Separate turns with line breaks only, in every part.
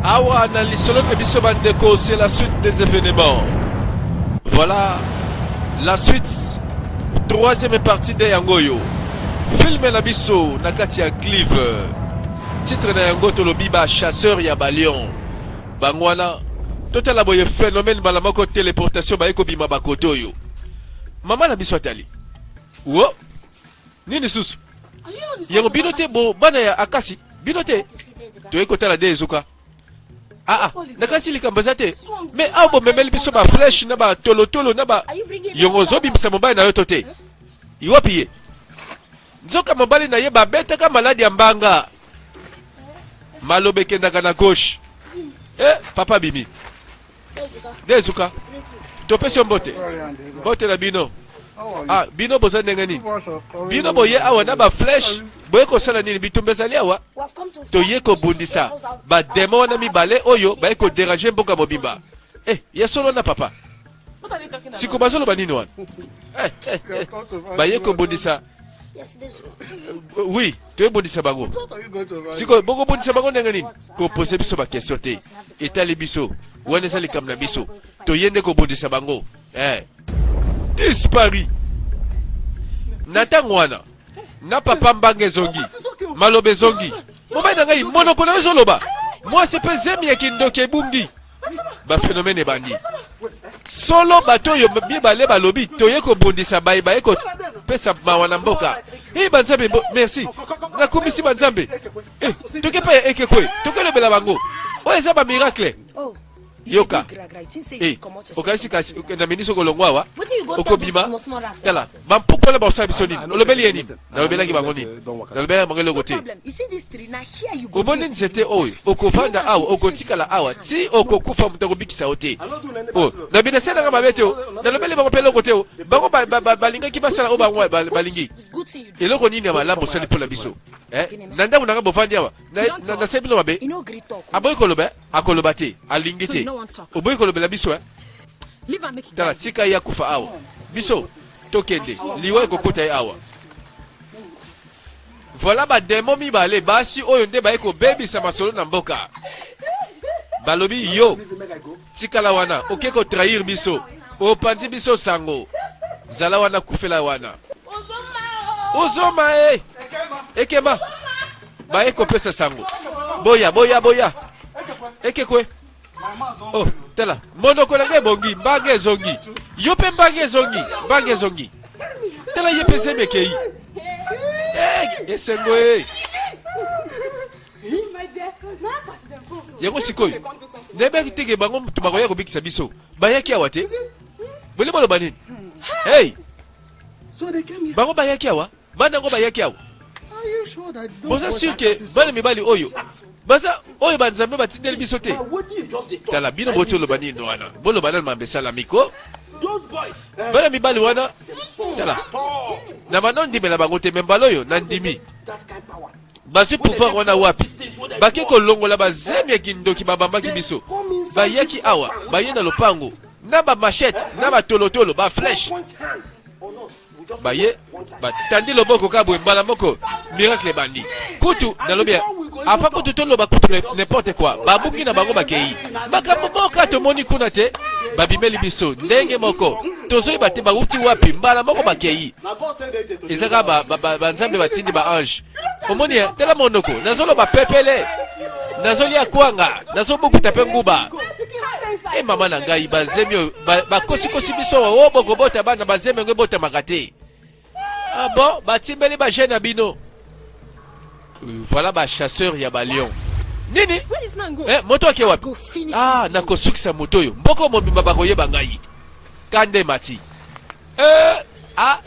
Awa na lisolo ke biso bandeko, c'est la suite des événements. Voilà la suite, troisième partie de Yangoyo. Film na biso na kati ya Clive. Titre na yango tolobi ba chasseur ya balion. Bangwana totala boye phénomène bala moko téléportation ba ekobima bakoto yo. Mama na biso atali. Wo? Nini susu? Yango binote bo bana ya akasi. Binote. To ekotala de ezuka. Nakasi likambo te. Mais abo memeli biso ba flèche na ba tolotolo na ba yongo zobi bisa mobali na yo tote. Iwapi ye? Nzoka mobali na ye ba betaka maladi ya mbanga. Malobe kendaka na gauche. Papa bimi. Dezuka. Topesi mbote. Mbote na bino. Bino boza ndenge nini? Bino boye awa na ba flèche. Boye ko sala nini bitumbezali awa? Toye ko bundisa. Ba demo na mibale oyo ba ko déranger mboka mobimba. Yesolo na papa. Siko bazolo banini wana? Ba ye ko bundisa. Oui, toye bundisa bango. Siko boko bundisa bango ndenge nini? Ko poser biso ba question te. Etali biso. Wana sali kamna biso. Toyende ko bundisa bango. Dispari. Natangwana. Na papa mbange zongi. Malobe zongi. Mobali na ngai monoko na zoloba. Moi c'est pas zemi ya kindoke bungi. Ba phénomène bandi. Solo bato yo mibale balobi toye ko bondisa baye baye ko pesa mawana mboka. Banzambe merci. Na komisi banzambe. Toke pa ekekwe. Toke le bela bango. Eza ba miracle. Yoka. Okasi kasi na miniso kolongwa wa. Okobima. Tala. Bampukola ba sabi sonini. Olobeli yeni. Na lobela ki bango ni. Na lobela mangelo gote. Komoni nzete oyo. Okofanda awa, okotikala awa. Ti okokufa mutako bikisa ote. Na bina sena nga mabete o. Na lobeli bango pelo gote o. Bango balinga ki basala o bango balingi. Eloko nini ya malamu sali pola biso. Nanda munanga bofandi awa. Na sebilo mabe. Aboy koloba, akoloba te, alingi te. Oboy koloba la biso Tala tika ya kufa awa. Biso tokende, liwa kokota ya awa. Voilà ba demo mibale basi oyo nde ba eko baby sa masolo na mboka. Balobi yo. Tika la wana, okeko trahir biso. Opanzi biso sango. Zala wana kufela wana. Ozoma Ekema. Ba eko pesa sango. Boya. Ekekwe. Tela. Monoko na nge bongi, mbange zongi. Yope mbange zongi. Tela yepe semekei. Esengo Yango sikoyo. Nebe kitege bango tumako yako bikisa biso. Bayaki awa te. Bole bolo banini. Bango bayaki awa. Banda ngo bayaki awa. Boza sûr que bana mibali oyo. Baza oyo banzambe batindeli biso te. Tala bino botolo banini wana. Bolo banana mambesala miko. Bana mibali wana. Tala. Na manondi mela bango te membalo oyo nandimi. Basu pouvoir wana wapi. Bakeko longola bazemi ya kindoki babambaki biso. Bayaki awa, bayena lopango. Na ba machette, na ba tolotolo, ba flèche. Baye, tandi loboko kabwe mbala moko. Miracle bandi. Kutu na lobia. Afa kutu tolo ba kutu n'importe quoi. Babungi na bango bakei. Bakamoka tomoni kuna te. Babimeli biso ndenge moko. Tozoyi bate ba uti wapi mbala moko bakei. Ezaka banzambe batindi ba ange. Omoni tela monoko. Nazolo ba pepele. Nazoli akwanga. Nazobuku tape nguba. Mama na ngai bazemi bakosi biso o bokobota bana bazemi ngwe bota makate. Bon, batimbeli ba jeune na bino. Voilà ba chasseur ya balion. Nini? Moto ake wapi? Nakosukisa moto yo. Mboko mobimba bakoyeba ngai. Kande mati.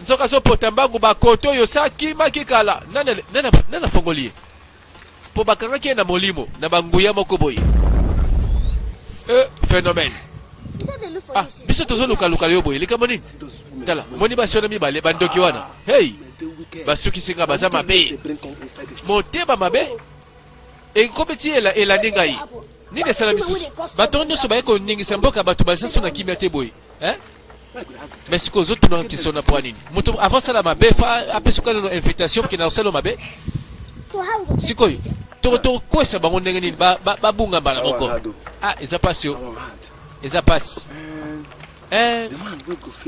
Nzoka so potambangu bakoto yo sakima kikala. Nana fongoliye. Po bakangaki na molimo na banguya moko boye. Phénomène. Biso tozo luka yo boye likambo nini? Tala, moni basiona mibale bandoki wana. Basuki singa baza mabe. Moteba mabe. Ekobeti elandi ngai. Nini esala biso? Bato nyonso bayeko ningisa mboka bato basaso na kimia te boye. Mais siko ozotuna kisona po nini? Moto avant sala mabe fa apesuka no invitation kina osalo mabe. Sikoyo. to kwesa bango ndenge nini ba bunga bana moko. Ah, eza pasio. Eza passe.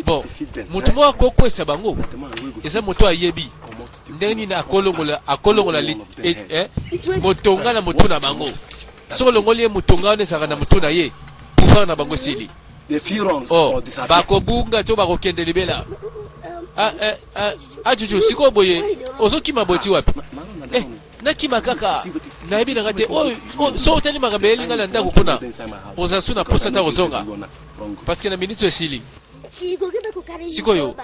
Bon, mutu mo ko kwesa bango. Eza moto ayebi. Ndenge nini akolongola motonga na motu na bango. So longoli motonga ne saka na motu na ye. Pouvoir na bango sili. Oh, bako bunga to bako kende libela. Juju siko boye ozoki maboti wapi? Nakima kaka naibi ngate so tani magabeli ngala ndako kuna ozasuna posata ozonga parce que na minute esili siko yo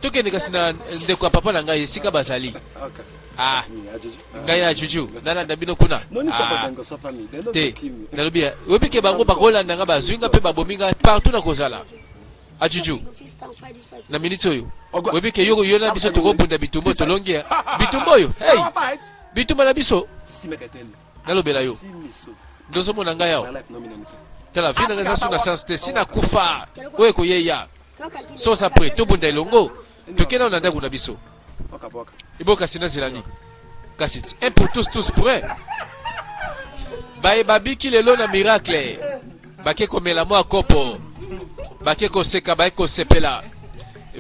tokende kasina ndeko papa na ngai sika basali ngai ya Juju nana ndabino kuna te nalobia webike bango bakola ndanga bazwinga pe babominga partout na kozala Juju na minute oyo webike yo na biso tokobunda bitumbo tolongia bitumbo yo hey bitumba na biso nalobela yo ndozo mona ngai yao tala vina ngaza suna sanste sina kufa oye ko yeya so sa pre tobunda elongo tokena onanda kuna biso iboka sina zilani kasiti un pour tous pour un babiki lelo na miracle bake komela mo akopo bake ko seka bake ko sepela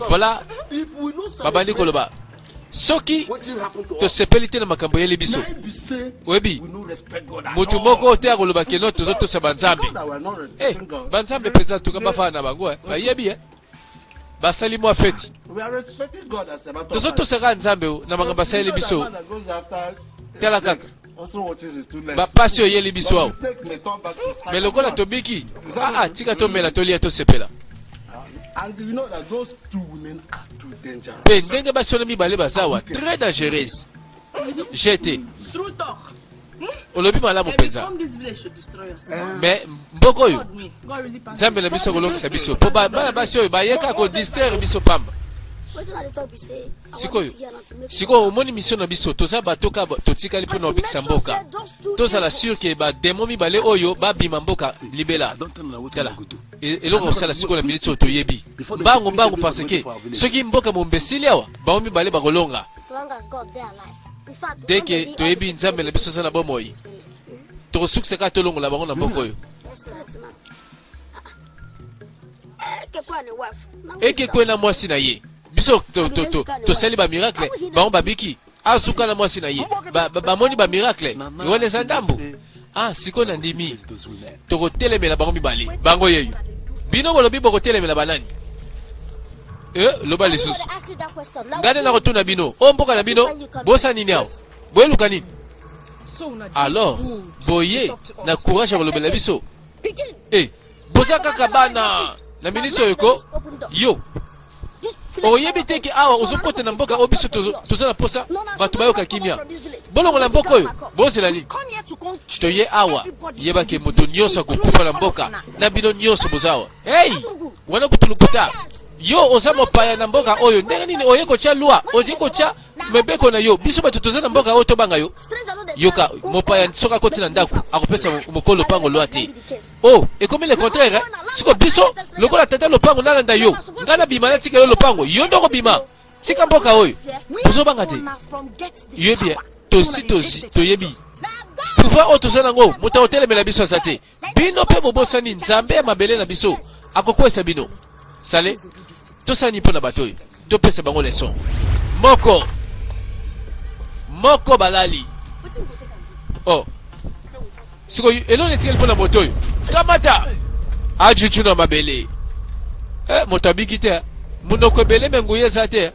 voilà babandi koloba soki to sepelite na makambo yeli biso webi mutu moko te akoloba keno tozo to sabanzambe banzambe peza tukamba fa na bango bayebi basali mo afeti tozo to seka nzambe na makambo basali biso tela kaka ba pasio yeli biso ao melokola tobiki tika to mela to lia to sepela.
And you know that those two women are too dangerous.
Ndenge basona mibale bazawa très dangereuse. J'étais. Olobi malamu penza. Mais mboko yo. Nzambe na biso kolokisa biso. Po bana basio bayeka ko distraire biso pamba. Siko omoni mission na biso toza batoka totika lipo na obikisa mboka. Toza la sûr que ba demo mibale oyo ba bima mboka libela. Tala. Eloko sala siko na minute otoyebi. Bango parce que soki mboka mombesili awa ba mibale bakolonga. Dès que toyebi nzambe na biso sana bomoi. To succès tolongo la bango na mboka oyo. Eke kwena mwasi na ye. Biso to sali ba miracle ba on babiki asuka na mwasi na ye ba moni ba miracle yone sandambu siko na ndimi to ko telemela bango mibali bango yeyo bino bolo bibo ko telemela banani loba lisusu ngane na kotuna bino mboka na bino bosa nini hao boyeluka nini alors boye na courage ko lobela biso bosa kaka bana na ministre yoko yo oyebi teke awa uzokota na mboka obiso tozana posa batu bayoka kimia bolongo na mboka oyo bozela nini toye awa yeba ke moto nyonso kukufa na mboka na bino nyonso bozawa wana kutulukuta yo oza mopaya na mboka oyo ndenge nini oye kocha lwa oye kocha mebeko na yo biso batu tozana mboka oyo tobanga yo yoka mopaya soka koti na ndaku akopesa mokolo pango lwa te ekomi le contraire siko biso lokola tata lopango nalanda yo ngana bima na tika yo lopango yo ndoko bima tika mboka oyo bozobanga te yebi toyebi pouvoir oyo tozana ngo moto otelemela biso aza te bino mpe bobosani nzambe ya mabele na biso akokwesa bino sale tosani mpo na bato oyo topesa bango leson moko balali siko elone etikali mpo na moto oyo kamata ajuju na mabele moto abiki te monoko ebele me nguya eza te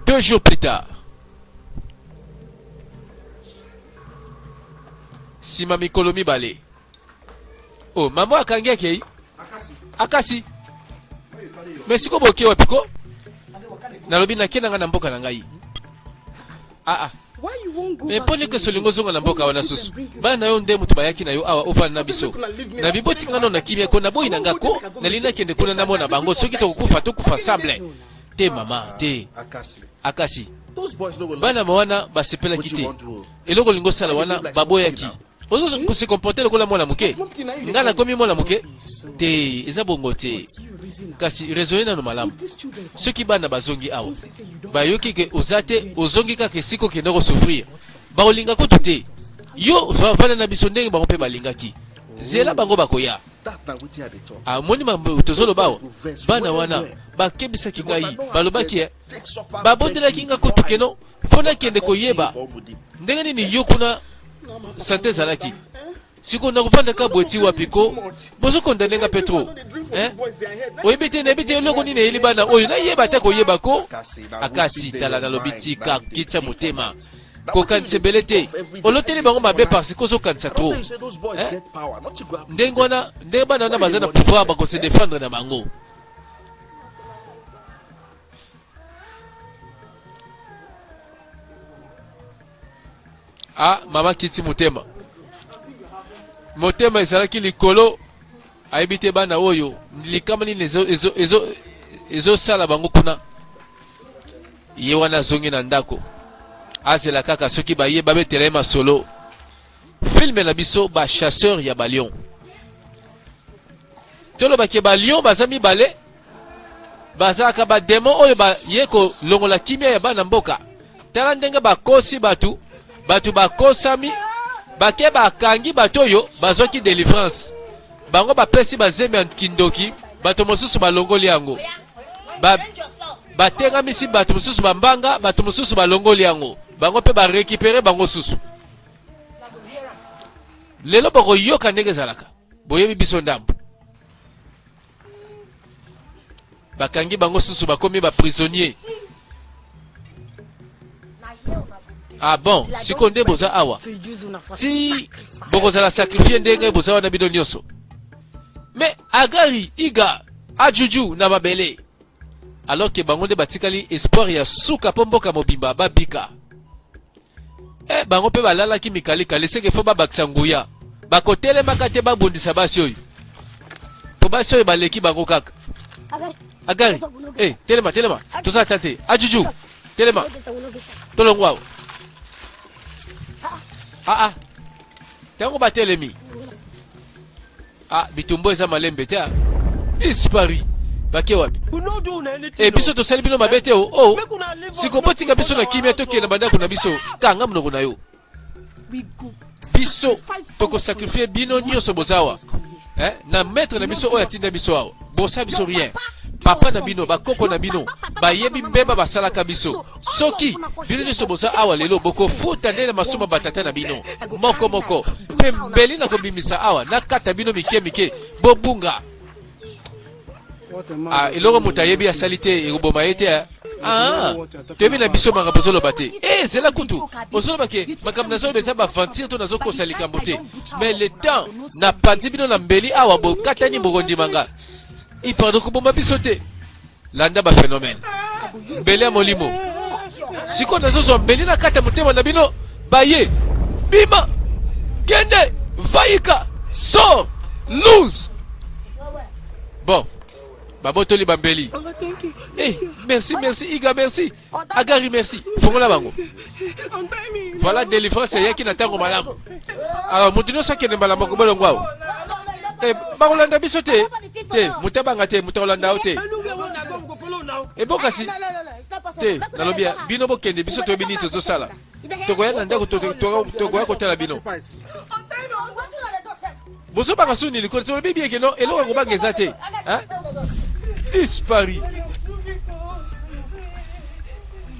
2 jours plus tard nsima mikolo mibale mama akangi akei akasi me siko boke wapiko nalobi nakenanga na mboka na ngai me pone ke solingo zonga na mboka wana susu bana na yo nde mutu bayaki na yo awa ofana na biso na biboti ngano na kimia ko na boyi na ngako na lina kende kuna na mona bango soki tokufa sable te mama te akasi bana mawana basepela kite eloko lingo sala wana baboyaki ozo se comporter lokola mwana muke ngana komi mwana muke te eza bongo te kasi raisonner na malamu soki bana bazongi awa bayoki ke ozate ozongi kaka siko kende ko souffrir baolinga ko te yo vana na biso ndenge bango pe balingaki zela bango bakoya amoni mambo tozoloba bana wana bakebisaki ngai balobaki babondelaki nga kotukeno mpona kende koyeba ndenge nini yo kuna sante ezalaki siko nakufanda ka bweti wapiko bozokondane nga petro oyebi te nayebi te eloko nini eyeli bana oyo nayeba te koyeba ko akasi tala nalobi tika kitisa motema kokanisa ebele te oloteli bango mabe parce que ozokanisa tro ndenge wana ndenge bana wana baza na pouvoir bakose défendre na bango. Mama kiti motema motema ezalaki likolo ayebi te bana oyo likama nini ezosala bango kuna ye wana azongi na ndako azela kaka soki baye babetela ye masolo filme na biso bachasseur ya balion tolobaki balion baza mibale bazalaka bademon oyo baye kolongola kimia ya bana mboka tala ndenge bakosi batu bakosami bake bakangi bato oyo bazwaki délivrance bango bapesi bazembe ya kindoki bato mosusu balongoli yango batengamisi bato mosusu bambanga bato mosusu balongoli yango bango pe barekipere bango susu lelo bakoyoka ndenge ezalaka boyebi biso ndambo bakangi bango susu bakomi baprisonnier. Bon, siko nde boza awa si bokozala sacrifier ndenge boza wana bino nyonso mais Agari iga ajuju na mabele alors que bango nde batikali espoir ya suka po mboka mobimba babika bango pe balalaki mikalika leseke fo babakisa nguya bakotelemaka te babundisa basi oyo po basi oyo baleki bango kaka. Agari telema tozala tante ajuju telema tolongwa tango batelemi bitumbo eza malembe te dispari bake wapi biso tosali bino mabe te siko botinga biso na kimia tokende bandako na biso kanga monoko na yo biso tokosakrifie bino nyonso bozawa na maître na biso oyo atinda biso awa bosa biso rien papa na bino bakoko na bino bayebi mbeba basalaka biso soki bino nyonso boza awa lelo bokofuta nde na masoma batata na bino moko pembeli na kobimisa awa nakata bino mike bobunga eloko moto ayebi asali te ekoboma ye te toyebi na biso makambo ozoloba te zela kutu ozoloba ke makambo nazoloba eza baventure to nazokosa likambo te mais le temps napanzi bino na mbeli awa bokatani bokondimanga ipardon koboma biso te landa baphénomène mbeli ya molimo siko nazozwa mbeli na kata motema na bino baye bima kende vaika sort lose bon babotoli bambeli merci Iga merci Agari merci fongola bango voilà délivrance yaki na tango malamu alors moto nyonso akende mbala moko bolongo awo bakolanda biso te mutabanga te mutakolanda awo te bokasi te nalobi bino bokende biso toyebi nini tozosala tokoya na ndako tokoya kotala bino bozobanga suni likolo tolobi bieke no eloko ekobanga eza te dispari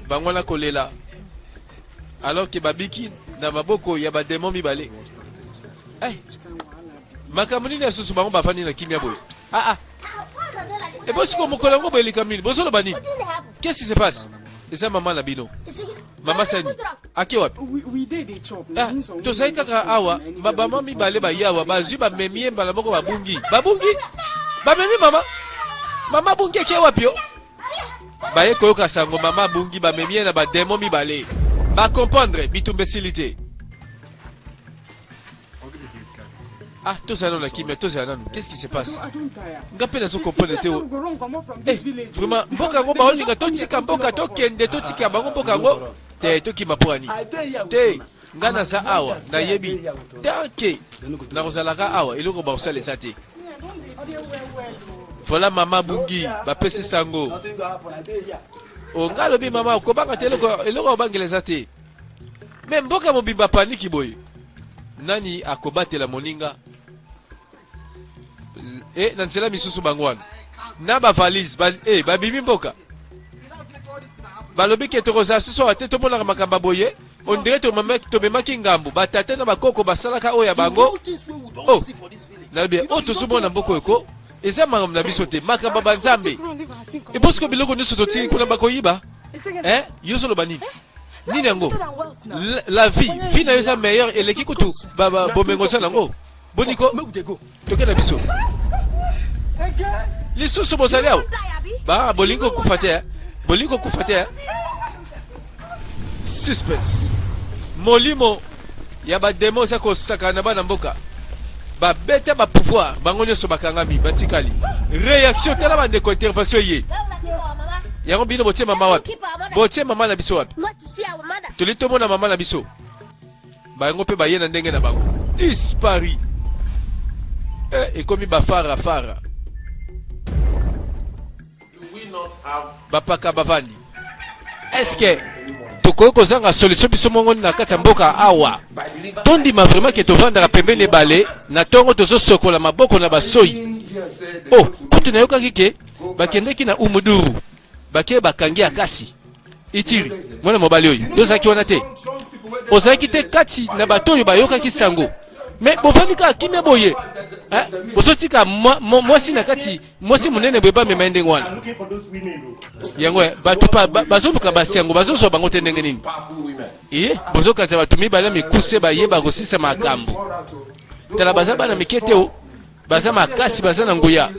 bango na kolela alors que babiki na maboko ya bademon mibale makambo nini asusu bango bafani na kimia boye ebosiko mokolo yango boye likamini bozoloba nini qu'est-ce qui se passe eza mama na bino mama sani ake wapi tozali kaka awa bama mibale bayawa bazwi bamemie mbala moko babungi bamemi mama bungi ake wapi yo baye koyoka sango mama bungi bamemie na bademo mibale bakomprendre bitumba esili te tozala nano na kimia tozala nano qu'est-ce qui se passe nga mpe nazo comprendre te vraiment mboka yango baolinga totika mboka tokende totika bango mboka yango te tokima mpoani te nga naza awa nayebi tanke nakozalaka awa eloko bakosalesa te voilà mama bungi bapesi sango nga alobi mama okobanga te eloko obangeleza te me mboka mobimba paniki boye nani akobatela moninga na nzela misusu bangwana na ba valise babimi mboka balobi ke tokoza susu ate tomonaka makamba boye on dirait tomemaki ngambu batata na bakoko basalaka oyo ya bango nalobi tosomona mboko eko eza makambo na biso te makamba banzambe eposiko biloko nyonso totiki kuna bakoyiba yo soloba nini nini yango la vie na yo eza meilleure eleki kutu bomengo za nango boniko toke na biso lisusu bozali awa bolingo kufa te suspense molimo ya bademo eza kosakana na bana mboka babeta bapouvoir bango nyonso bakangami batikali réaction tala bandeko intervention ye yango bino botie mama wapi botie mama na biso wapi toli tomona mama na biso bango mpe baye na ndenge na bango dispari ekomi bafara bapaka bavandi eske tokoki kozanga solution biso mongo na kati ya mboka awa tondima vraiment ke tovandaka pembeni ebale na ntongo tozosokola maboko na basoi kutu nayokaki ke bakendeki na umuduru bake bakangi akasi itiri mwana mobali oyo yozalaki wana te ozalaki te kati na bato oyo bayokaki sango me bovandi kaka kimia boye bozotika mwasi na kati mwasi monene boye bamema ndenge wana yango bato bazoluka basi yango bazozwa bango te ndenge nini bozokanisa bato mibale mikuse bayeba kosisa makambo tala baza bana mike te baza makasi baza na nguya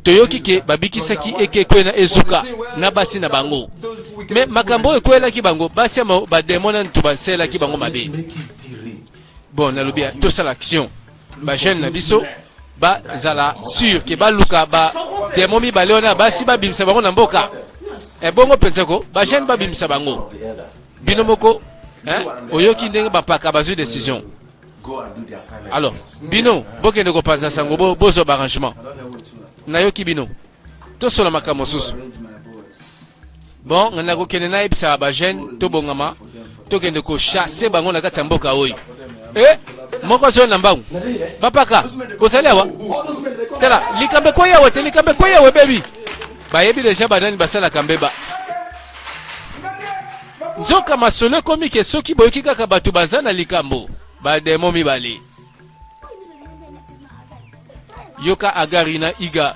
toyoki ke babikisaki ekekwe na ezuka na basi na bango me makambo oyo ekwelaki bango basi bademona ntu baselaki bango mabe bon nalobi tosala action bajeune na biso bazala sûr ke baluka bademo mibale wana basi babimisa bango na mboka ebongo mpenza bajeune babimisa bango bino moko oyoki ndenge bapaka bazwi décision alors bino bokende kopanza sango bozwa barrangement nayoki bino tosola makambo mosusu bon ngana kokende nayebisa bajeune tobongama tokende kochasse bango na kati ya mboka oyo moko zo na mbangu bapaka kozali awa tala likambe kwa yawe baby bayebi deja banani basalaka mbeba nzoka masolo ekomi ke soki boyoki kaka bato baza na likambo bademo mibale yoka agari na iga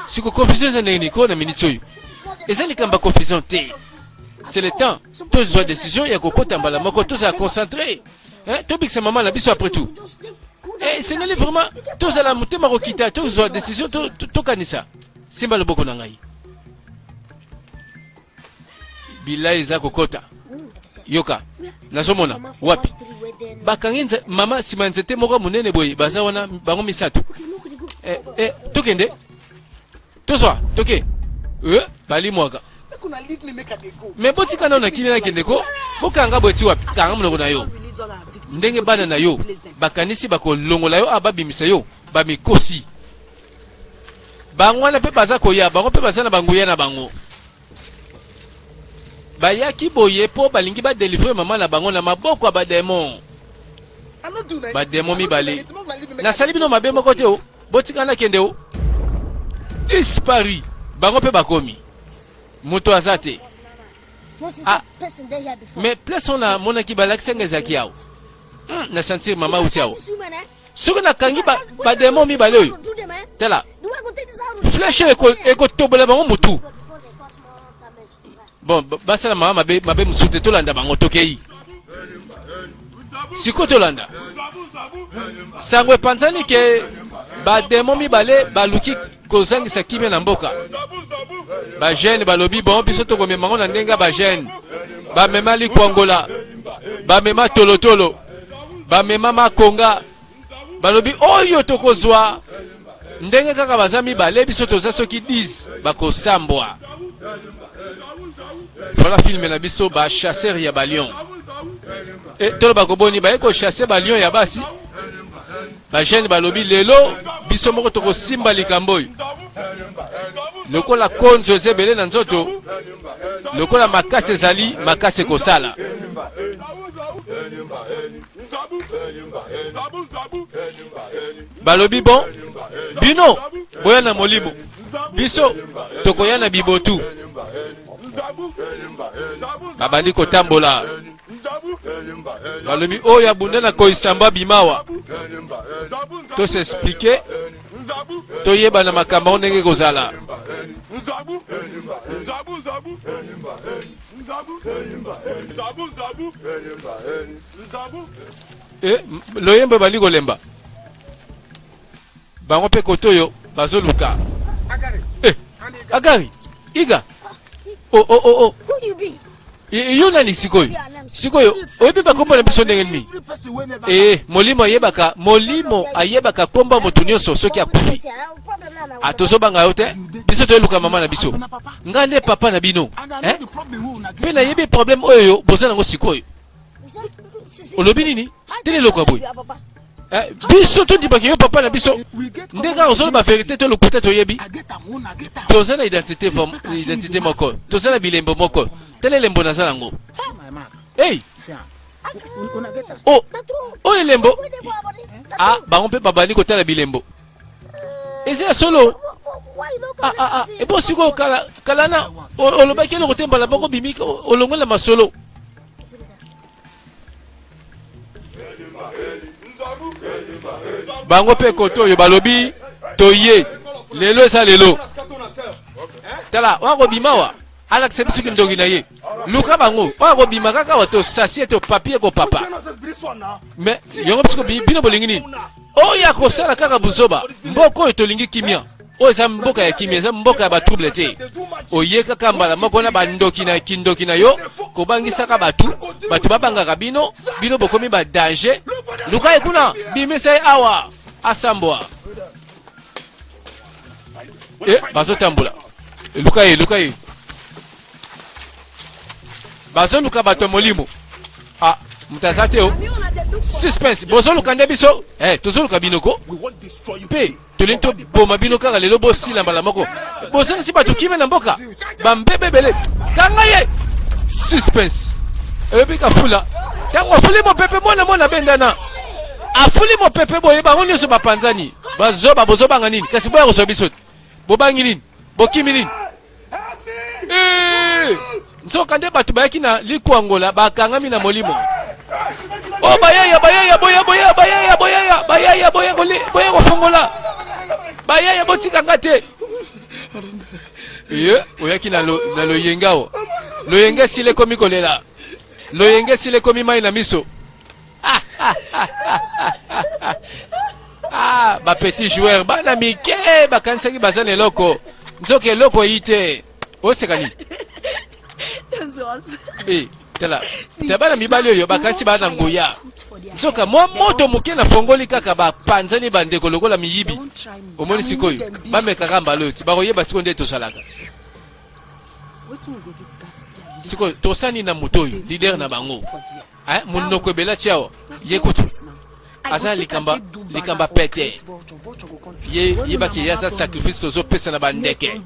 siko confusion za ndenge ko na minute oyo eza likambo confusion te c'est le temps tozwa décision ya kokota mbala moko tozala concentré tobikisa mama na biso après tout esengeli vraiment tozala motema kokita tozwa décision tokanisa simba loboko na ngai bila eza kokota yoka nazomona wapi bakangi mama sima nzete moko monene boye baza wana bango misato tokende tozwa toke bali mwaka me botika nao na kini nakende ko bokanga bweti wapi kanga monoko na yo ndenge bana na yo bakanisi bakolongola yo ababimisa yo bamikosi bango wana mpe baza koya bango mpe baza na banguya na bango bayaki boye po balingi badelivre mama na bango na maboko ya bademo mibale nasali bino mabe moko te botika nakende dispari bango mpe bakomi moto aza te mais place on monaki balakisanga ezalaki awo na sentir mama uti awo soki nakangi bademo mibale oyo tala flèche ekotobola bango motu bon basala mama mabe mosusu te tolanda bango tokei siko tolanda sango epanzani ke bademo mibale baluki kozangisa kimia na mboka bajeune balobi bon biso tokomema ngo na ndenge bajeune bamema likwangola bamema tolotolo bamema makonga balobi oyo tokozwa ndenge kaka baza mibale biso toza soki 10 bakosambwa voilà filme na biso bachasser ya balion tolo bakoboni baye kochasse balion ya basi bajeune balobi lelo biso moko tokosimba likambo oyo lokola konzo ezebele na nzoto lokola makasi ezali makasi kosala balobi bon bino boya na molimo biso tokoya na bibotu babandi kotambola balobi oyo abunda na koisamba bimawa to s'expliquer toyeba na makambo ndenge kozala loyembo bali kolemba bango pe kotoyo bazoluka agari iga oh yo nani sikoyo oyebi bakombo na biso ndenge nini molimo ayebaka komba moto nyonso soki akufi atozobanga yo te biso toyeluka mama na biso nga nde papa na bino mpe nayebi problème oyo boza nango sikoyo olobi nini teleloko boye biso tondimaki yo papa na biso ndenge ozoloba verité to lokuta toyebi toza na identité moko toza na bilembo moko tele lembo naza nango oyo lembo bango mpe babandi kotala bilembo eza ya solo ebo sikoyo kalana olobaki eloko te mbala moko bimika olongola masolo bango pe koto oyo balobi toye lelo eza lelo tala wako bimawa alakisa biso kindoki na ye luka bango wako bima kaka wato sasi ete papier ko papa mais yongo biso bino bolingi nini oyo akosala kaka buzoba mboka oyo tolingi kimia oyo eza mboka ya kimia eza mboka ya batrouble te oye kaka mbala moko na bandoki na kindoki na yo kobangisaka batu babangaka bino bokomi ba danger luka ekuna bimisa ye awa asambwa bazotambola luka ye bazoluka bato molimo mutaza te o suspense bozoluka nde biso tozoluka binoko mpe tolingi toboma bino kaka lelo bosila mbala moko bozalisi bato kime na mboka bambebebele kanga ye suspense eyobi kafula ntango afuli mopepe mona bendana afuli mopepe boye bango nyonso bapanzani bozobanga nini kasi boya kozwa biso bobangi nini bokimi nini nsoka nde bato bayaki na likwangola bakangami na molimo boya kofongola bayaya botikanga te oyaki na loyengawo loyenge esili ekomi kolela loyenge esili ekomi mai na miso bapetit joueur bana mike bakanisaki baza na eloko nzoka eloko eyi te oseka nini tala bana mibali oyo bakanisi bana nguya nzoka mwa moto moke na fongoli kaka bapanzani bandeko lokola miyibi omoni sikoyo bamekaka mbala oyo ti bakoyeba sikoyo nde tosalaka sikoyo tosani na moto oyo lider na bango monoko ebela ti awa ye kutu aza likamba pete yebaki ye aza sacrifice tozopesa na bandeke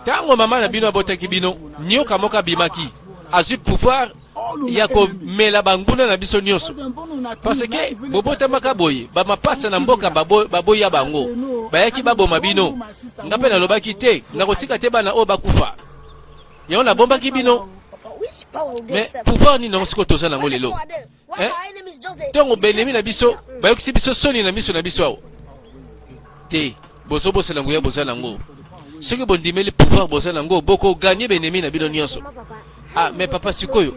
ntango mama na bino abotaki bino nioka moko abimaki azwi pouvoir ya komela banguna na biso nyonso parce que bobotamaka boye bamapasa na mboka baboya bango bayaki baboma bino nga mpe nalobaki te nakotika te bana oyo bakufa yango nabombaki bino mais pouvoir nini nango sikoyo toza nango lelo ntongo benemi na biso bayokisi biso soni na miso na biso awo te bozobosana nguya boza nango soki bondimeli pouvoir boza nango bokoganye benemi na bino nyonso mais papa sikoyo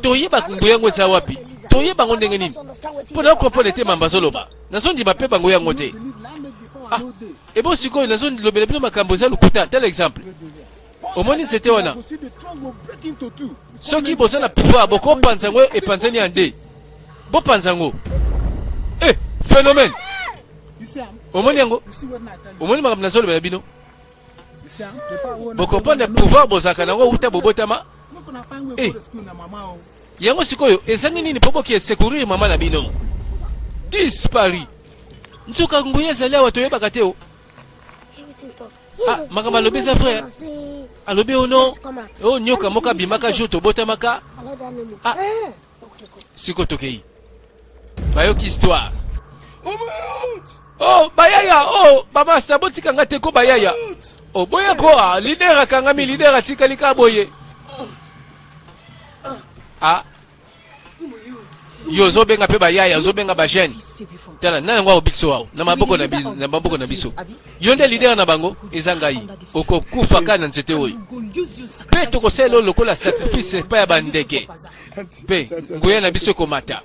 toyeba nguya yango eza wapi toyeba ngo ndenge nini mpo na okomprendre te mamba azoloba nazondima mpe bango yango te ebo sikoyo nazolobela bino makambo eza lokuta tel exemple omoni nzete wana soki boza na pouvoir bokopanza yango epanzani ya nde bopanza yango phénomène omoni yango omoni makambo nazolobela bino bokompanda pouvoir bozalaka nango uta bobotama yango sikoyo ezangi nini mpo boki esecourir mama na bino dispari nzoka nguya ezali awa toyebaka te o makambo alobi eza frère alobi ono oyo nyoka moko abimaka jour tobotamaka siko tokei bayoki histoire. Oh bayaya, oh bamasta botika ngate ko bayaya. Oh boya ko leader akangami leader atikali ka boye. Ah yo zobenga pe bayaya zobenga ba jeune. Tala nana ngwa obikso wao na maboko na biso. Yonde leader na bango ezangai okokufa kana nzete oyo. Pe tokosela lokola sacrifice pa ya bandeke. Pe ngoya na biso komata.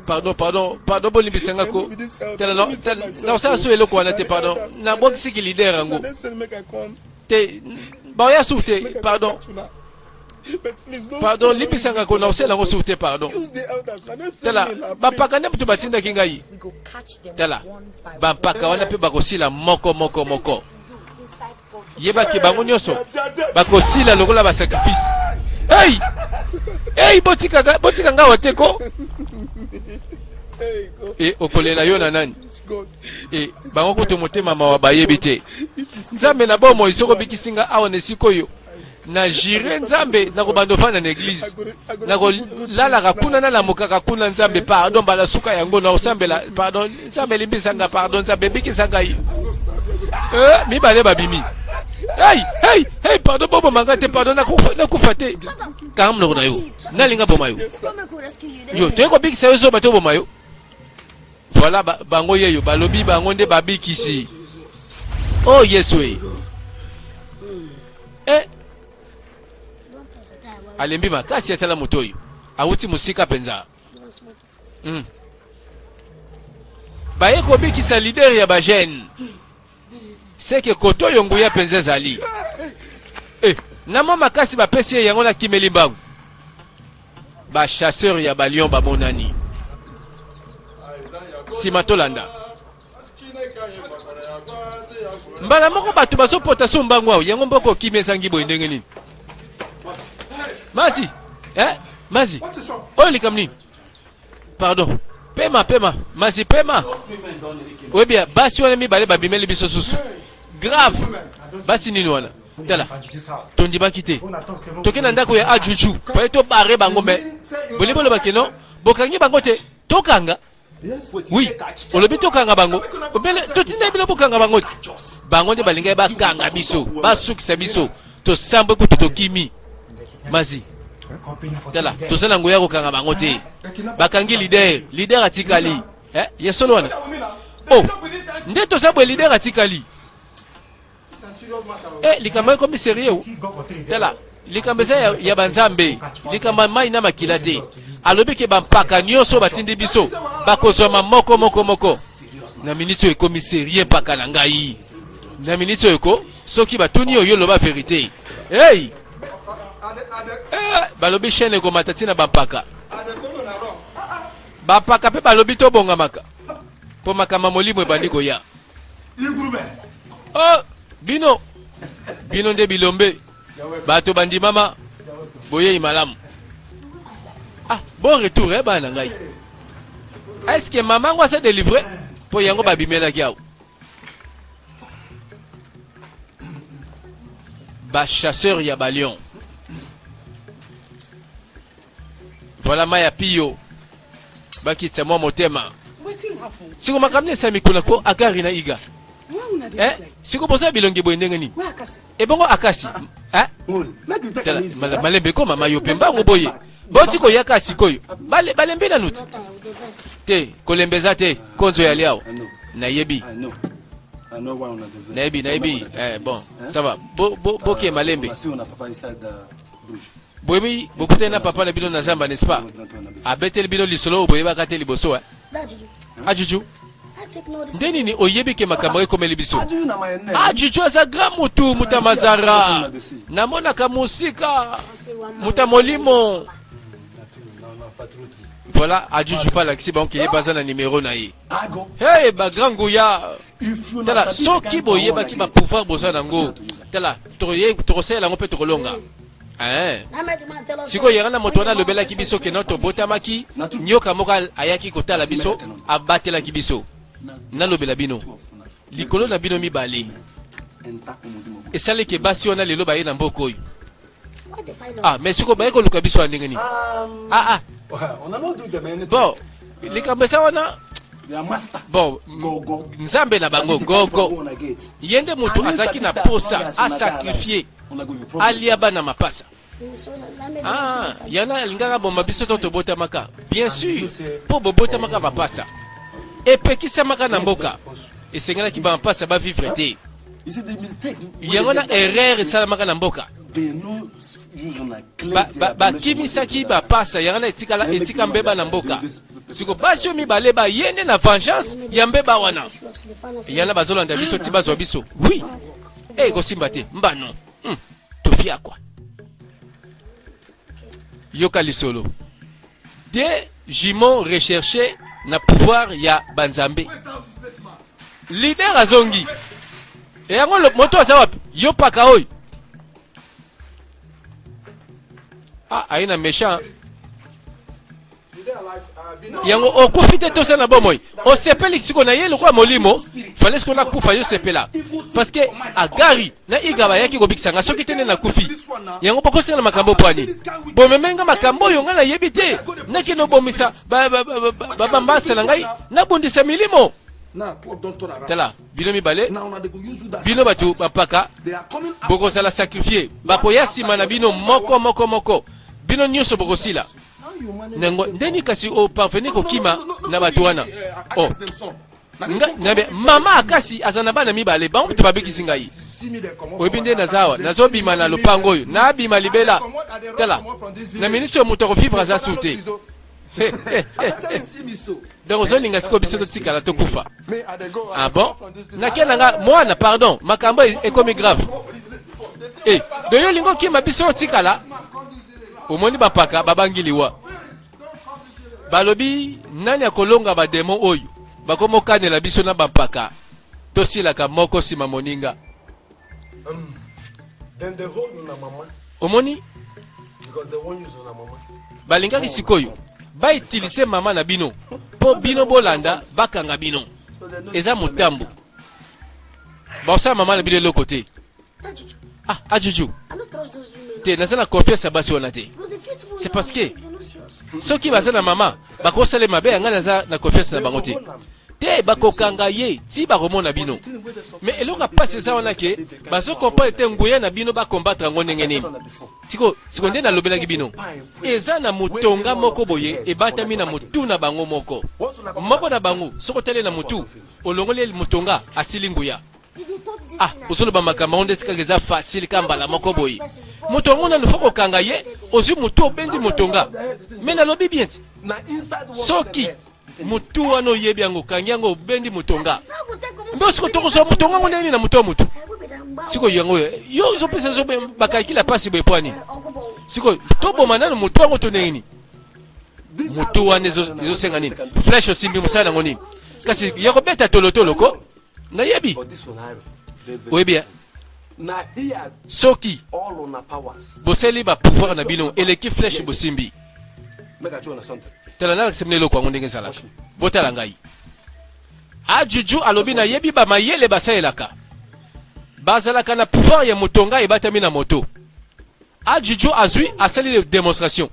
Pardon bolimbisanga ko. Tala no sa so eloko wana te pardon. Na bokisi ki leader ngo. Te baya soute pardon. Pardon limbisanga ko na osela ngo soute pardon. Tala bapaka ne mutu batinda kingai. Tala bapaka wana pe bakosila moko. Yeba ki bango nyoso bakosila lokola ba sacrifice. Hey botika nga wateko. Okolela yo na nani? Bango kuto motema mawa bayebi te. Nzambe na bomo isoko bikisinga awa nesikoyo. Na jire nzambe na kobandofana na église. Na ko lala kakuna na lamuka kakuna nzambe pardon bala suka yango na osambela pardon nzambe limbisanga pardon nzambe bikisanga yi. Mi bale babimi. Hey pardon bobo mangate pardon na kufate. Kam no na yo. Na linga bomayo. Yo te ko bikisa yo so bato bomayo. Voilà bango yeyo balobi bango nde babikisi. Oh yes we. Alembi makasi atala motoyo. Awuti musika penza. Baye ko bikisa leader ya ba jeune. C'est que koto yonguya penza zali. Na mama kasi ba pesi yango na kimeli mbangu. Ba chasseur ya ba lion ba monani. Simatolanda. Mbala moko batu baso pota so mbangu awo yango mboko kimesangi boy ndenge nini. Masi. Masi. Oh likamni. Pardon. Pema. Masi pema. Oui bien, basi wana mi bale babimeli biso susu. Grave. Basi nini wana. Tala. Tondi bakite. Tokena ndako ya ajuju. Paye to bare bango me. Bolibolo bakeno. Bokangi bango te. Tokanga. Oui. Olobi tokanga bango. Obele totina bilo bokanga bango. Bango nde balinga bakanga biso. Basukisa biso. To sambo ko tokimi. Mazi. Tala, tosala ngoya kokanga bango te. Bakangi leader atikali. Yesolo wana. Oh, nde tosabwe leader atikali. Likamba komi sérieux. Tala, likamba ya banzambe, likamba mai na makila te. Alobi ke bampaka nyoso batindi biso, bakozoma moko. Na minute ekomi sérieux paka na ngai. Na minute eko, soki batuni oyo loba vérité. Hey! Balobi chaîne ko matatina bampaka. Bampaka pe balobi to bongamaka. Po makama molimo ebandi ko ya. Oh, bino nde bilombe. Bato bandi mama. Boye imalamu. Bon retour bana ngai. Est-ce que maman ngwa se délivrer po yango babimela kiao? Ba chasseur ya balion. Voilà maya piyo. Bakitsa mwa motema. Siko makamne sami kuna ko akari na iga. Siko bosa bilongi boy ndenge ni. Bongo akasi. Malembe ko mama yo pemba ngoboye. Boti ko yaka sikoyo. Balembe na nuti. Te kolembeza te konzo ya liao. Na yebi. Naibi. Bon, ça va. Boke malembe. Boyebi bokute na papa na bino na zamba n'est-ce pas? Abeteli bino lisolo boyeba kateli boso ajuju. Ndeni ni oyebi ke makambo ekomeli biso. Ajuju asa gramutu mutamazara. Namona kamusika mutamolimo. Voilà, ajuju pa laksi ba onke yeba na numéro na ye. Hey ba granguya. Tala soki boyeba ki ba pouvoir bosa nango. Tala trosela ngo pe tokolonga. Siko yerana moto wana lobela kibiso ke noto botamaki nyoka moka ayaki kotala biso abatela kibiso na lobela bino likolo na bino mibale esale ke basi wana lelo baye na mboko oyo mais siko baye koluka biso ndenge ni on a bon likambo sa wana bon nzambe na bango gogo yende mutu azaki na posa a sacrifier alia bana mapasa. Ah, yana lingaka bomba biso to botamaka. Bien sûr, pour botamaka mapasa. Et pekisa maka na mboka. Et sengana ki ba mapasa ba vivre te. Yango na erreur salamaka na mboka. Ba kimisaki ba pasa yana etika mbeba na mboka. Siko basho mibale ba yende na vengeance ya mbeba wana. Yana bazolanda biso ti bazwa biso. Oui. Eh kosimba te mbano. Tofia kwa. Yoka lisolo. Des jumeaux recherchés na pouvoir ya banzambe. Leader azongi. Et yango le moto aza wapi? Yo paka oy. Ah, aina méchant. Yango okufite to sana bomoy. O sepeli siko na ye lokwa molimo. Fallait qu'on a kufa yo sepela. Parce que agari na igaba yaki ko bikisanga soki tene na kufi. Yango poko sala makambo pwani. Bomemenga makambo yo ngana yebite. Na kino bomisa ba mbasa na ngai na bondisa milimo. Tala, bino mibale, bino batu bapaka, boko sala sacrifier, bako yasima na bino moko, bino nyoso boko sila. Nengo, ndeni kasi o parvenir ko kima na batu wana. Oh, ngabe, mama akasi azana bana mibale, ba mtu babiki singai. Oibinde na zawa, nazo bima na lupango yo, na bima libela. Tala, na ministre mutoko fibre za sute. Donc ozolinga siko biso tikala tokufa. Ah bon? Nakenanga mwana pardon, makambo ekomi grave. Eh, de yo lingo ki mabiso tikala. Omoni bapaka babangiliwa. Balobi nani akolonga ba demo oyo. Bakomo kanela biso na bampaka. Tosila ka moko sima moninga. Omoni? Because the one use na mama. Balinga kisikoyo. Ba utiliser mama na bino po bino bolanda bakanga bino eza mutambu ba sa mama na bino le côté ah ajuju te nazana confiance basi ona te c'est parce que ceux qui bazana mama bakosale mabe yanga naza na confiance na bango te te bakokanga ye ti bakomona bino mais elonga passe ça ona ke baso comprendre te nguya na bino ba combattre ngo ndenge nini siko nde na lobela bino eza na mutonga moko boye ebatami na mutu na bango moko na bango soko tele na mutu olongole mutonga asili nguya ah osolo ba makambo onde sika geza facile kambala moko boye mutonga na nufoko kanga ye ozu mutu obendi mutonga mais na lobi bien soki mutu wano yebi yango kangi yango bendi mutonga mbe siko toko so mutonga ngo nini na mutu mutu siko yango yo zo pesa zo bakakila pasi be pwani siko tobo manano mutu wango to nini mutu wane zo senga nini flash osimbi musala ngo nini kasi yako beta tolotolo ko na yebi oyebi na iya soki all on powers boseli ba pouvoir na bino eleki flash bosimbi meka chona sante tela na semne lo kwa ngondenge sala botala ngai ajuju alobi na yebi ba mayele basaelaka bazalaka na pouvoir ya mutonga ebatami na moto ajuju azui asali de démonstration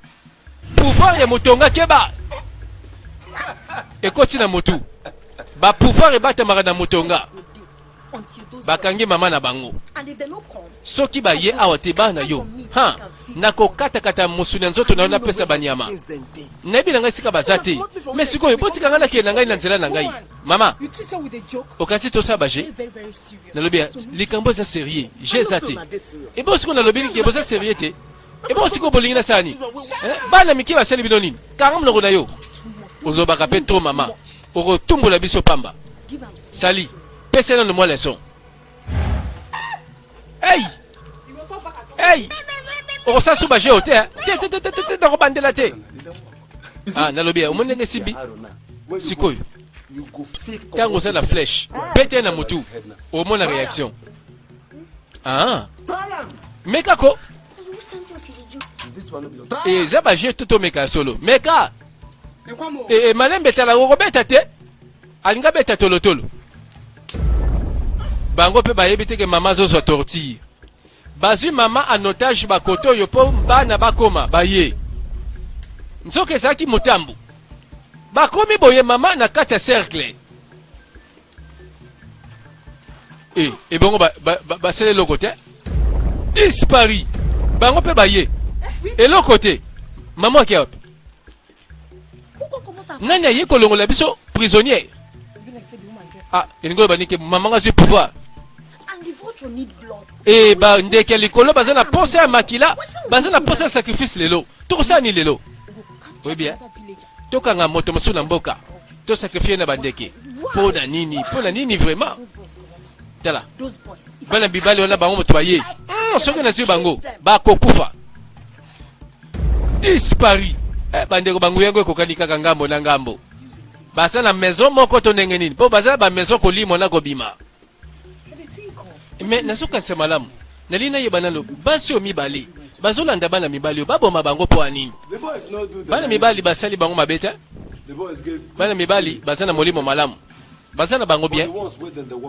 pouvoir ya mutonga keba ekoti na motu ba pouvoir ebatama na mutonga bakangi mama na bango soki ba ye awate bana yo ha nako kata musuna nzoto na pesa banyama nabi na ngai sika bazate mais sikoyo botika ngana ke na ngai na nzela na ngai mama okati to sabaje na lobi likambo za sérieux j'ai zate et bon siko na lobi ke boza sérieux te et bon siko bolinga sani bana miki baseli bino nini kangam na yo ozobaka pe to mama oko tumbola biso pamba sali pesa na moi leçon hey oko sa suba je hote te na bandela te ah na lobi o monenge simbi sikoyo tango sa la flèche pete na mutu o mona réaction ah mekako et zaba je toto meka solo meka et malembe tala ko beta te alinga beta tolotolo bango pe bayebi te ke mama zo tortille bazui mama en otage bakoto yo po bana bakoma baye nzoke ezalaki motambu bakomi boye mama na kati ya cercle. Et bon, c'est le côté. Dispari. Bango pe baye. Et l'autre côté. Maman qui est. Nanya ye kolongo la biso prisonnier. Ah, il ngolo bani ke maman a du pouvoir. Et ba ndeke likolo bazana penser à makila, bazana penser à sacrifice lelo. Tout ça ni lelo. Oui bien. Tokanga moto mosuna mboka. To sacrifier na bandeke. Pona nini vraiment. Tala. Bana bibali wana bango motoye. Soki na zi bango ba kokufa. Dispari. Bandeko bango yango ekokani kaka ngambo na ngambo. Basa na maison moko to ndenge nini. Po baza ba maison ko limo na ko bima. Mais nasoka se malamu. Nalina yebana lo basi o mibali. Bazolanda bana mibali o baboma bango po anini. Bana mibali basali bango mabeta. Bana mibali bazana molimo malamu. Bazana bango bien.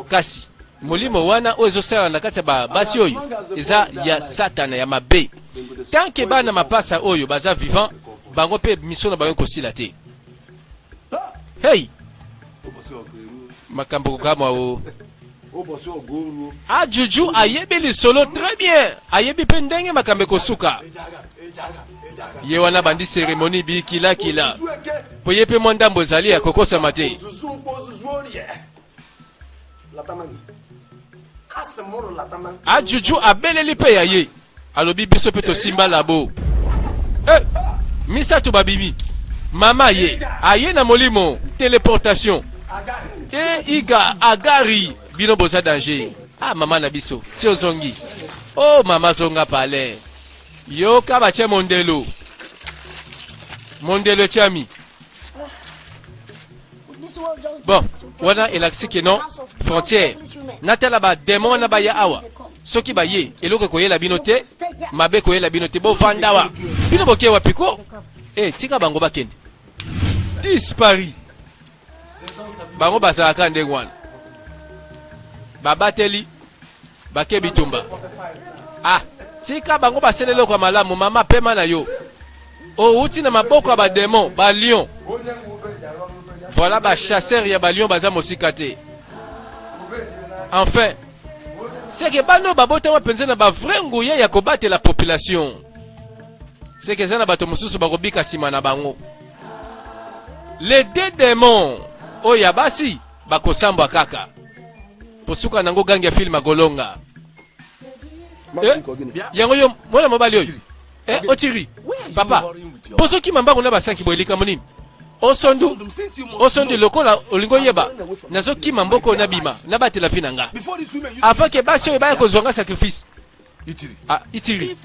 Kasi molimo wana ozo sala na kati ba basi oyo eza ya satana ya mabe. Tant que bana mapasa oyo baza vivant bango pe mission na bango kosila te. Hey. Makambo kama o. Ah Juju ayebi li solo très bien. Ayebi pe ndenge makambe kosuka. Ye wana bandi cérémonie bi kila. Po ye pe mondambo zali ya kokosa mate. Ah Juju abeleli pe yaye. Alobi biso pe to simba labo. Misa to babimi. Mama ye. Aye na molimo téléportation. Iga agari bino boza danger. Ah mama na biso. Ti ozongi. Oh mama zonga pale. Yo kaba che mondelo. Mondelo chami. Bon, wana elaksi ke non frontière. Natala ba démon na ba ya awa. Soki ba ye eloko koyela bino te, mabe koyela bino te bo vandawa. Bino boke wa piko. Tika bango bakende. Dispari. Bango bazaka ndenge wana. Babateli bake bitumba. Ah, tika bango baselelo kwa malamu mama pema na yo. Uti na maboko ya ba démon, ba lion. Voilà ba chasseur ya ba lion baza mosikate. Enfin, c'est que bano babota wa penza na ba vrai nguye ya kobatela la population. C'est que zana bato mususu bakobika sima na bango. Les deux démons oya basi bakosamba kaka. Posuka nango gangi ya film golonga. Yango yo mwana mobali oyo. Otiri. Papa. Posoki mamba kuna basanki boelika monini. Osondu lokola olingo yeba. Nazo kima mboko na bima na batela pinanga. Afin que basi oyo baya kozonga sacrifice. Itiri.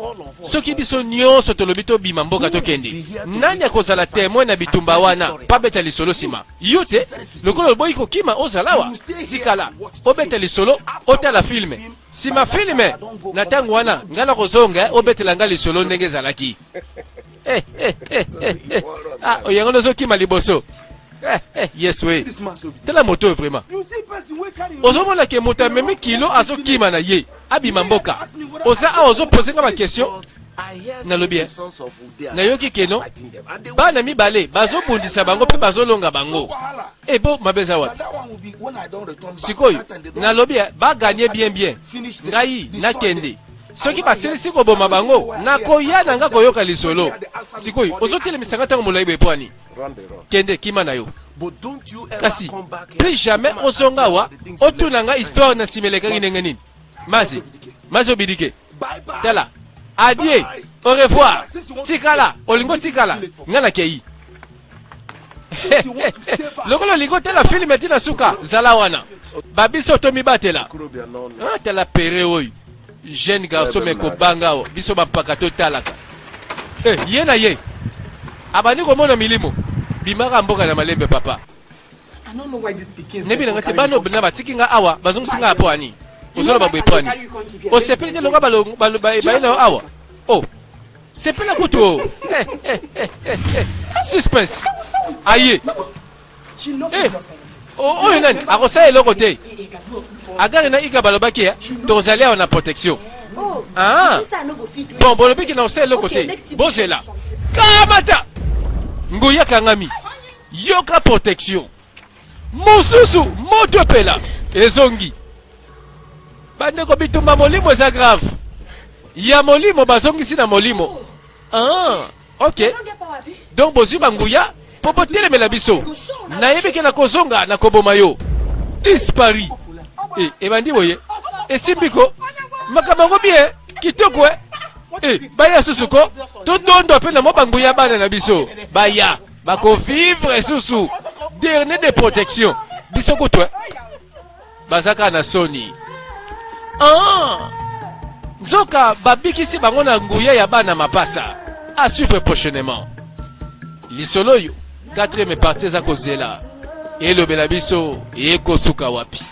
Soki biso nyonso tolobito bima mboka tokende. Nani akozala témoin na bitumba wana pa beta lisolo sima. Yote lokolo boyi ko kima ozalawa. Tikala. Obeta lisolo otala filme. Sima filme na tango wana ngana kozonga obetela nga lisolo ndenge zalaki. Oyango nozo kima liboso. Yes we. Tela moto vraiment. Ozomona ke moto meme kilo azokima na ye. Abima mboka. Oza ozo poser nga ma question. Na lobi. Na yoki keno. Bana mibale bazo bundisa bango pe bazo longa bango. Ebo mabeza wapi. Sikoyo. Na lobi ba gagner bien. Ngai na kende. Soki basilisi ko boma bango na koyana nga koyoka lisolo. Sikoyo ozotele misanga tango molaibo epwani. Kende kima na yo. Kasi plus jamais osonga wa otunanga histoire na simeleka ngenga nini. Mazi obidike. Tala. Adieu. Au revoir. Tikala. Olingo tikala. Ngana kei. Lokolo lingo tela filme tina suka zalawana. Babiso to mibatela. Tela pere oyo. Jeune garçon meko bangao. Biso bapaka to talaka. Yena ye. Abani ko mona milimo. Bimaka mboka na malembe papa.
I don't know why this became.
Nebi na ngate bano na batikinga awa bazongisinga apo ani. Ozolo babwe po ani. O sepele longa balo bayina awa. Oh. Sepele kuto. Suspense. Aye. Oh nani akosa eloko te. Agari na iga balobaki ya tozali awa na protection. Bon bolobiki na osa eloko te. Bozela. Kamata. Nguya kangami. yoka protection mosusu moto pela ezongi bandeko bitumba molimo eza grave ya molimo bazongisi na molimo. Ok, donc bozwi banguya po botelemela biso nayebi ke na kozonga na koboma yo dispari ebandi boye esimbiko makambo yango bien kitoko baya susu ko totondo mpe na mo banguya bana na biso baya bakovivre susu dernier de protection biso kutu bazaka na soni. Nzoka babikisi bango na nguya ya bana mapasa à suivre prochainement. Lisolo yo 4e partie za kozela elobela biso ekosuka wapi.